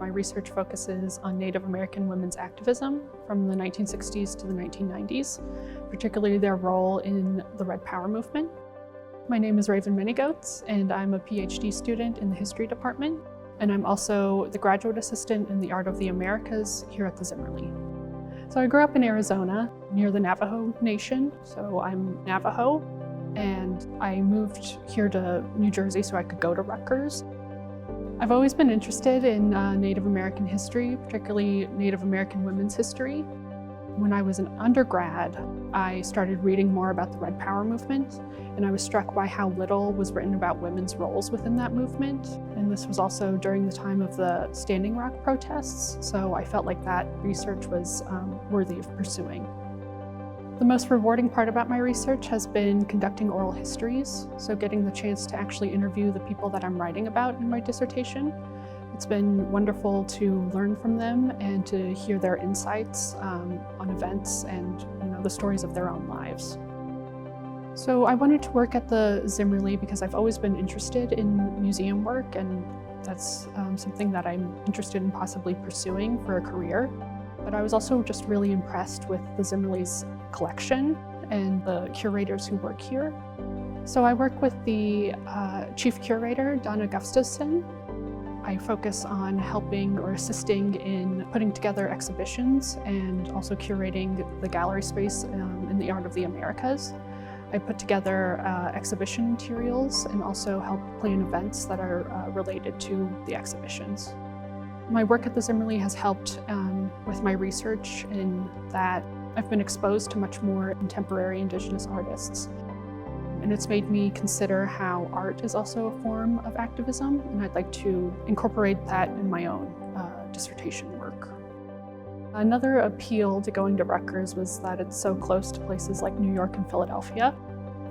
My research focuses on Native American women's activism from the 1960s to the 1990s, particularly their role in the Red Power movement. My name is Raven Manygoats, and I'm a Ph.D. student in the history department, and I'm also the graduate assistant in the Art of the Americas here at the Zimmerli. So I grew up in Arizona, near the Navajo Nation, so I'm Navajo, and I moved here to New Jersey so I could go to Rutgers. I've always been interested in Native American history, particularly Native American women's history. When I was an undergrad, I started reading more about the Red Power movement, and I was struck by how little was written about women's roles within that movement. And this was also during the time of the Standing Rock protests, so I felt like that research was worthy of pursuing. The most rewarding part about my research has been conducting oral histories, so getting the chance to actually interview the people that I'm writing about in my dissertation. It's been wonderful to learn from them and to hear their insights on events and the stories of their own lives. So I wanted to work at the Zimmerli because I've always been interested in museum work, and that's something that I'm interested in possibly pursuing for a career. But I was also just really impressed with the Zimmerli's collection and the curators who work here. So I work with the chief curator, Donna Gustafson. I focus on helping or assisting in putting together exhibitions and also curating the gallery space in the Art of the Americas. I put together exhibition materials and also help plan events that are related to the exhibitions. My work at the Zimmerli has helped with my research in that I've been exposed to much more contemporary Indigenous artists. And it's made me consider how art is also a form of activism, and I'd like to incorporate that in my own dissertation work. Another appeal to going to Rutgers was that it's so close to places like New York and Philadelphia.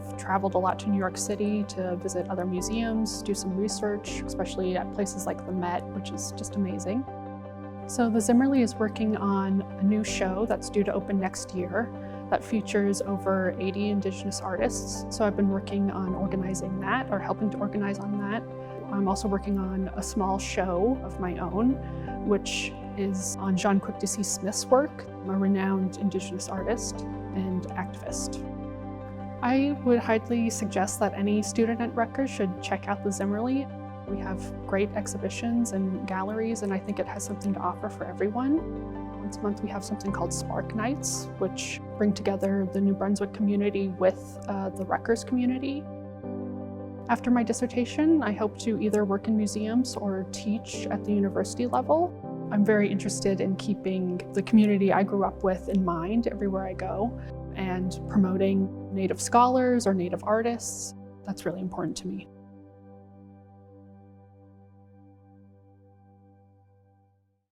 I've traveled a lot to New York City to visit other museums, do some research, especially at places like the Met, which is just amazing. So the Zimmerli is working on a new show that's due to open next year that features over 80 Indigenous artists. So I've been working on organizing that, or helping to organize on that. I'm also working on a small show of my own, which is on Jean Quick-Deceased Smith's work, a renowned Indigenous artist and activist. I would highly suggest that any student at Rutgers should check out the Zimmerli. We have great exhibitions and galleries, and I think it has something to offer for everyone. Once a month we have something called Spark Nights, which bring together the New Brunswick community with the Rutgers community. After my dissertation, I hope to either work in museums or teach at the university level. I'm very interested in keeping the community I grew up with in mind everywhere I go, and promoting Native scholars or Native artists. That's really important to me.